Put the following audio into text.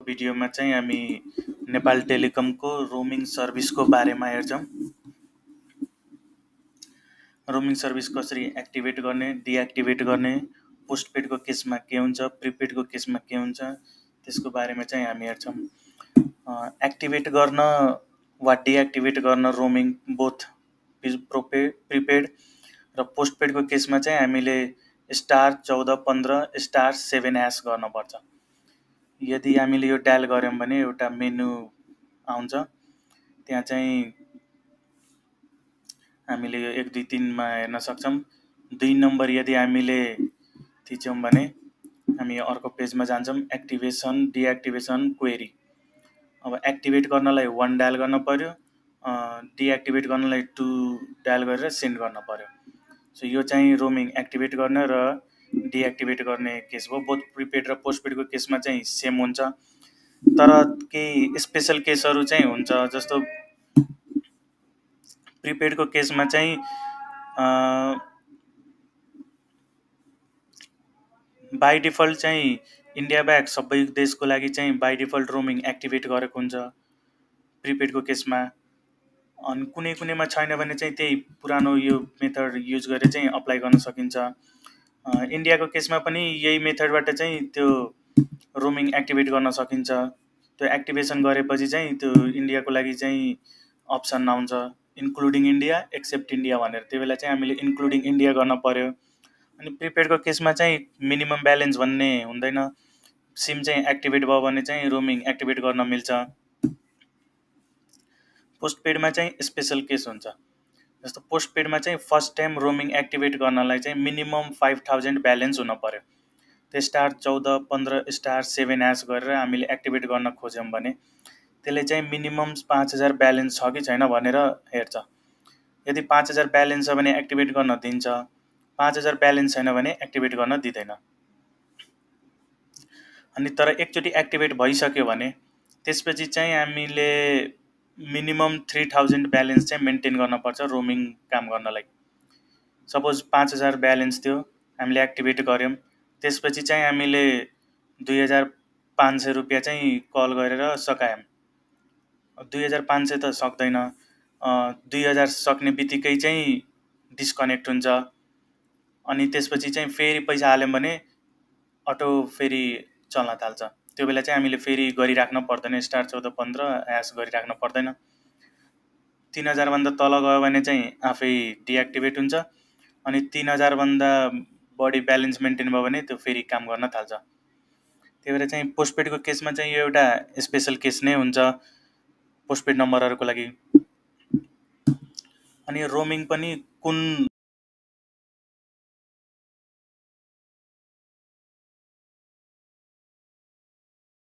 भिडियोमा चाहिँ हामी नेपाल टेलिकमको रोमिङ सर्भिसको बारेमा हेर्छौँ। रोमिङ सर्भिस कसरी एक्टिभेट गर्ने, डिएक्टिभेट गर्ने, पोस्टपेडको केसमा के हुन्छ, प्रिपेडको केसमा के हुन्छ, त्यसको बारेमा चाहिँ हामी हेर्छौँ। एक्टिभेट गर्न वा डिएक्टिभेट गर्न रोमिङ बोथ प्रिपेड र पोस्टपेडको केसमा चाहिँ हामीले *1415*7# गर्नुपर्छ। यदि हामीले यो डायल गऱ्यौँ भने एउटा मेनु आउँछ, त्यहाँ चाहिँ हामीले यो 1 2 3 मा हेर्न सक्छौँ। 2 नम्बर यदि हामीले थिच्यौँ भने हामी अर्को पेजमा जान्छौँ, एक्टिभेसन डिएक्टिभेसन क्वेरी। अब एक्टिभेट गर्नलाई 1 डायल गर्न पर्यो, डिएक्टिभेट गर्नलाई 2 डायल गरेर सेन्ड गर्न पर्यो। सो यो चाहिँ रोमिङ एक्टिभेट गर्ने र डिएक्टिभेट गर्ने केस हो। बोथ प्रिपेड र पोस्टपेडको केसमा चाहिँ सेम हुन्छ, तर केही स्पेशल केसहरू चाहिँ हुन्छ। जस्तो प्रिपेडको केसमा चाहिँ बाई डिफल्ट चाहिँ इन्डिया ब्याक सबै देशको लागि चाहिँ बाई डिफल्ट रोमिङ एक्टिभेट गरेको हुन्छ प्रिपेडको केसमा। अनि कुनैमा छैन भने चाहिँ त्यही पुरानो यो मेथड युज गरेर चाहिँ अप्लाई गर्न सकिन्छ। इन्डियाको केसमा पनि यही मेथडबाट चाहिँ त्यो रोमिङ एक्टिभेट गर्न सकिन्छ। त्यो एक्टिभेसन गरेपछि चाहिँ त्यो इन्डियाको लागि चाहिँ अप्सन आउँछ, इन्क्लुडिङ इन्डिया एक्सेप्ट इन्डिया भनेर। त्यो बेला चाहिँ हामीले इन्क्लुडिङ इन्डिया गर्न पर्यो। अनि प्रिपेडको केसमा चाहिँ मिनिमम ब्यालेन्स भन्ने हुँदैन, सिम चाहिँ एक्टिभेट भयो भने चाहिँ रोमिङ एक्टिभेट गर्न मिल्छ। पोस्टपेडमा चाहिँ स्पेशल केस हुन्छ। जस्तो पोस्टपेडमा चाहिँ फर्स्ट टाइम रोमिङ एक्टिभेट गर्नलाई चाहिँ मिनिमम 5000 ब्यालेन्स हुन पर्यो। त्यो *1415*7# गरेर हामीले एक्टिभेट गर्न खोज्यौँ भने त्यसले चाहिँ मिनिमम 5000 ब्यालेन्स छ कि छैन भनेर हेर्छ। यदि 5000 ब्यालेन्स छ भने एक्टिभेट गर्न दिन्छ, 5000 ब्यालेन्स छैन भने एक्टिभेट गर्न दिँदैन। अनि तर एकचोटि एक्टिभेट भइसक्यो भने त्यसपछि चाहिँ हामीले मिनिमम 3000 ब्यालेन्स चाहिँ मेन्टेन गर्नुपर्छ रोमिङ काम गर्नलाई। सपोज 5000 ब्यालेन्स थियो, हामीले एक्टिभेट गऱ्यौँ, त्यसपछि चाहिँ हामीले 2500 रुपियाँ चाहिँ कल गरेर सकायौँ। 2500 त सक्दैन, 2000 सक्ने बित्तिकै चाहिँ डिस्कनेक्ट हुन्छ। अनि त्यसपछि चाहिँ फेरि पैसा हाल्यौँ भने अटो फेरि चल्न थाल्छ। त्यो बेला चाहिँ हामीले फेरि गरिराख्न पर्दैन, *1415# गरिराख्न पर्दैन। 3000 भन्दा तल गयो भने चाहिँ आफै डिएक्टिभेट हुन्छ। अनि 3000 भन्दा बढी ब्यालेन्स मेन्टेन भयो भने त्यो फेरि काम गर्न थाल्छ। त्यही भएर चाहिँ पोस्टपेडको केसमा चाहिँ यो एउटा स्पेशल केस नै हुन्छ पोस्टपेड नम्बरहरूको लागि। अनि रोमिङ पनि कुन